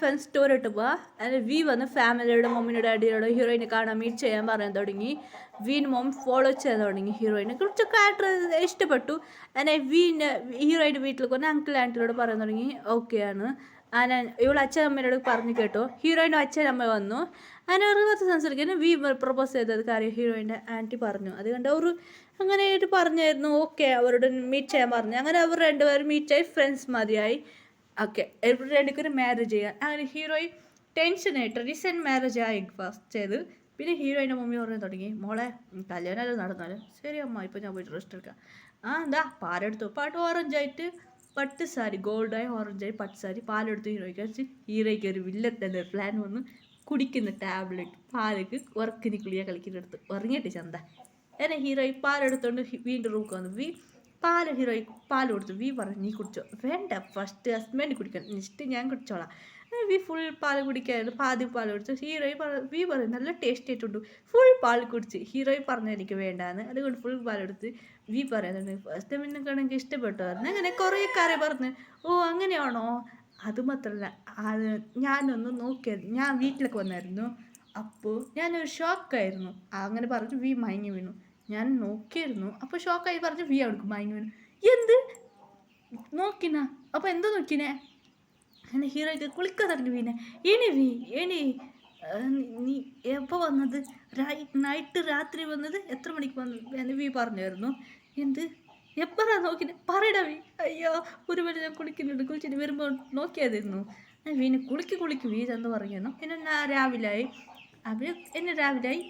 Friends story ഇട്ട് പോവാ. അതിൽ വി വന്ന് ഫാമിലിയുടെ മമ്മിയുടെ ഡാഡിയോടെ ഹീറോയിനെ കാണാൻ മീറ്റ് ചെയ്യാൻ പറയാൻ തുടങ്ങി. വീന് മോം ഫോളോ ചെയ്യാൻ തുടങ്ങി. ഹീറോയിനെ കുറച്ച് ക്യാരക്ടർ ഇഷ്ടപ്പെട്ടു. അങ്ങനെ വീന് ഹീറോയിൻ്റെ വീട്ടിൽ കൊണ്ട് അങ്കിൾ ആൻറ്റിയോട് പറയാൻ തുടങ്ങി. ഓക്കെയാണ്. അങ്ങനെ ഇവളെ അച്ഛൻ അമ്മയോട് പറഞ്ഞു കേട്ടോ. ഹീറോയിൻ്റെ അച്ഛൻ അമ്മ വന്നു. അങ്ങനെ ഒരു കുറച്ച് സംസാരിക്കാൻ വി പ്രപ്പോസ് ചെയ്തത് കാര്യം ഹീറോയിൻ്റെ ആൻറ്റി പറഞ്ഞു. അത് കണ്ട് അവർ അങ്ങനെ പറഞ്ഞായിരുന്നു. ഓക്കെ അവരോട് മീറ്റ് ചെയ്യാൻ പറഞ്ഞു. അങ്ങനെ അവർ രണ്ടുപേരും മീറ്റായി ഫ്രണ്ട്സ് മതിയായി. ഓക്കെ ഇവർ രണ്ടുപേരും മാരേജ് ചെയ്യാൻ. അങ്ങനെ ഹീറോയിൻ ടെൻഷനായിട്ട് റീസെൻറ്റ് മാരേജ് ആയി ഫസ്റ്റ് ചെയ്ത്. പിന്നെ ഹീറോയിൻ്റെ മമ്മി പറയാൻ തുടങ്ങി, മോളെ കല്യാണം നടന്നാലും ശരി അമ്മ ഇപ്പോൾ ഞാൻ പോയിട്ട് റെസ്റ്റ് എടുക്കാം. എന്താ പാലെടുത്തു. പാട്ട് ഓറഞ്ചായിട്ട് പട്ട് സാരി ഗോൾഡായി ഓറഞ്ചായി പട്ട് സാരി പാലെടുത്ത് ഹീറോയ്ക്ക് വെച്ച് ഹീറോയ്ക്ക് ഒരു വില്ലത്തൻ്റെ പ്ലാൻ വന്ന് കുടിക്കുന്ന ടാബ്ലറ്റ് പാലേക്ക് ഉറക്കിന് കുളിയാ കളിക്കുന്നെടുത്ത് ഉറങ്ങിയിട്ട് ചന്ത. എന്നെ ഹീറോയി പാലെടുത്തോണ്ട് വീണ്ടും റൂക്ക് വന്നു. ഹീറോയി പാൽ കൊടുത്തു. പറഞ്ഞു നീ കുടിച്ചോ. വേണ്ട ഫസ്റ്റ് ഹസ്ബൻഡ് കുടിക്കണം, നെക്സ്റ്റ് ഞാൻ കുടിച്ചോളാം. ഫുൾ പാൽ കുടിക്കായിരുന്നു. പാതി പാൽ കുടിച്ചു. ഹീറോയി പറയും നല്ല ടേസ്റ്റ് ആയിട്ടുണ്ട്. ഫുൾ പാൽ കുടിച്ച്. ഹീറോയി പറഞ്ഞു എനിക്ക് വേണ്ടാന്ന്. അതുകൊണ്ട് ഫുൾ പാലെടുത്ത് പറയുന്നുണ്ട് ഫസ്റ്റ് എനിക്ക് ഇഷ്ടപ്പെട്ടു പറഞ്ഞു. അങ്ങനെ കുറേ കാര്യം പറഞ്ഞു. ഓ അങ്ങനെയാണോ. അതുമാത്രമല്ല ഞാനൊന്ന് നോക്കിയത്, ഞാൻ വീട്ടിലൊക്കെ വന്നായിരുന്നു. അപ്പോൾ ഞാനൊരു ഷോക്കായിരുന്നു. അങ്ങനെ പറഞ്ഞു മയങ്ങി വീണു. ഞാൻ നോക്കിയായിരുന്നു. അപ്പോൾ ഷോക്കായി പറഞ്ഞു അവിടേക്ക് മയങ്ങി വീണു. എന്ത് നോക്കിനാ. അപ്പോൾ എന്താ നോക്കിനേ. അങ്ങനെ ഹീറോയ്ക്ക് കുളിക്കാൻ തുടങ്ങി. എണി നീ എപ്പോൾ വന്നത്. നൈറ്റ് രാത്രി വന്നത്. എത്ര മണിക്ക് വന്നത് എന്ന് പറഞ്ഞായിരുന്നു. എന്ത് എപ്പോഴാ നോക്കിനെ പറയടാ അയ്യോ ഒരു വേള ഞാൻ കുളിച്ചിട്ട് വരുമ്പോൾ നോക്കിയതായിരുന്നു. കുളിക്ക് എന്ന് പറയുന്നു. പിന്നെ രാവിലായി.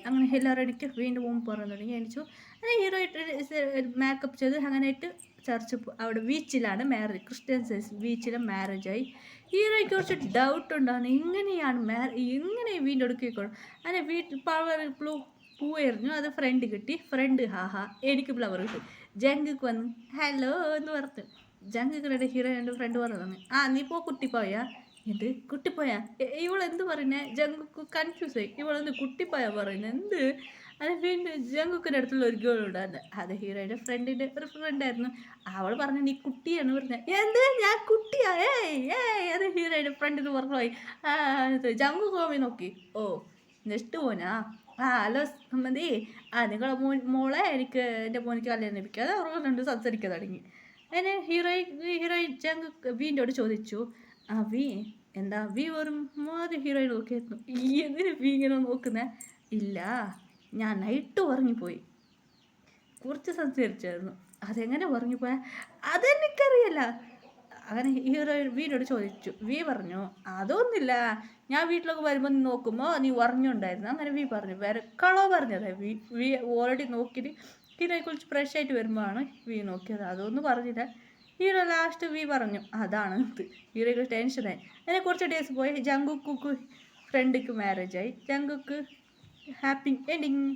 അങ്ങനെ എല്ലാവരും എനിക്ക് വീണ്ടും പോകുമ്പോൾ പറയാൻ തുടങ്ങി. എണിച്ചു. അങ്ങനെ ഹീറോ മേക്കപ്പ് ചെയ്ത് അങ്ങനെ ഇട്ട് ചർച്ച് അവിടെ ബീച്ചിലാണ് മാരേജ്. ക്രിസ്ത്യൻസ് ബീച്ചിലെ മാരേജായി. ഹീറോയ്ക്ക് കുറച്ച് ഡൗട്ട് ഉണ്ടാണ്. എങ്ങനെ വീണ്ടും എടുക്കിക്കോളും. അങ്ങനെ വീട്ടിൽ പൂവായിരുന്നു. അത് ഫ്രണ്ട് കിട്ടി. ഫ്രണ്ട് എനിക്ക് ഫ്ലവർ കിട്ടി. ജങ്കുക്ക് വന്ന് ഹലോ എന്ന് പറഞ്ഞു. ജങ്കുക്കിടെ ഹീറോയിൻ്റെ ഫ്രണ്ട് പറഞ്ഞു നീ കുട്ടിപ്പോയാ. എന്ത് കുട്ടിപ്പോയാ. ഇവളെന്ത് പറയുന്നേ. ജങ്കുക്ക് കൺഫ്യൂസായി. ഇവളെന്ത് കുട്ടിപ്പോയാ പറയുന്നത്. എന്ത്. അത് വീണ്ടും ജങ്കുക്കിൻ്റെ അടുത്തുള്ള ഒരു ഗേൾ ഉണ്ടായിരുന്നു. അത് ഹീറോയുടെ ഫ്രണ്ടിൻ്റെ ഒരു ഫ്രണ്ടായിരുന്നു. അവൾ പറഞ്ഞു നീ കുട്ടിയാണ് പറഞ്ഞത്. എന്ത് ഞാൻ കുട്ടിയാ. അത് ഹീറോയുടെ ഫ്രണ്ടിന് പറഞ്ഞു പോയി. ജങ്കുക്ക് പോയി നോക്കി. ഓ നെക്സ്റ്റ് പോനാ. ഹലോ മതി. നിങ്ങളെ മോളെ എൻ്റെ മോനിക്ക് കല്യാണം ലഭിക്കാതെ അവർ രണ്ട് സംസാരിക്കാൻ തുടങ്ങി. അതിന് ഹീറോയിൻ ജങ്കുക്ക് വീണ്ടോട് ചോദിച്ചു. എന്താ ഒരു മാറി ഹീറോയിൻ നോക്കിയായിരുന്നു. എന്തിനു ഇങ്ങനെ നോക്കുന്നേ. ഇല്ല ഞാൻ നൈറ്റ് ഉറങ്ങിപ്പോയി. കുറച്ച് സംസാരിച്ചായിരുന്നു. അതെങ്ങനെ ഉറങ്ങിപ്പോയാ. അതെനിക്കറിയില്ല. അങ്ങനെ വീടോട് ചോദിച്ചു. പറഞ്ഞു അതൊന്നുമില്ല, ഞാൻ വീട്ടിലൊക്കെ വരുമ്പോൾ നീ നോക്കുമ്പോൾ നീ ഉറങ്ങുണ്ടായിരുന്നു. അങ്ങനെ പറഞ്ഞു വേറെ കളോ പറഞ്ഞത്. ഓൾറെഡി നോക്കിയിട്ട് ഹീറോയെ കുറിച്ച് ഫ്രഷ് ആയിട്ട് വരുമ്പോഴാണ് നോക്കിയത്. അതൊന്നും പറഞ്ഞില്ല. ഹീറോ ലാസ്റ്റ് പറഞ്ഞു അതാണ്. ഹീറോയ്ക്ക് ടെൻഷനായി. അങ്ങനെ കുറച്ച് ഡേയ്സ് പോയി. ജങ്കുക്ക് ഫ്രണ്ടിക്ക് മാരേജായി. ജങ്കുക്ക് ഹാപ്പി എൻഡിങ്.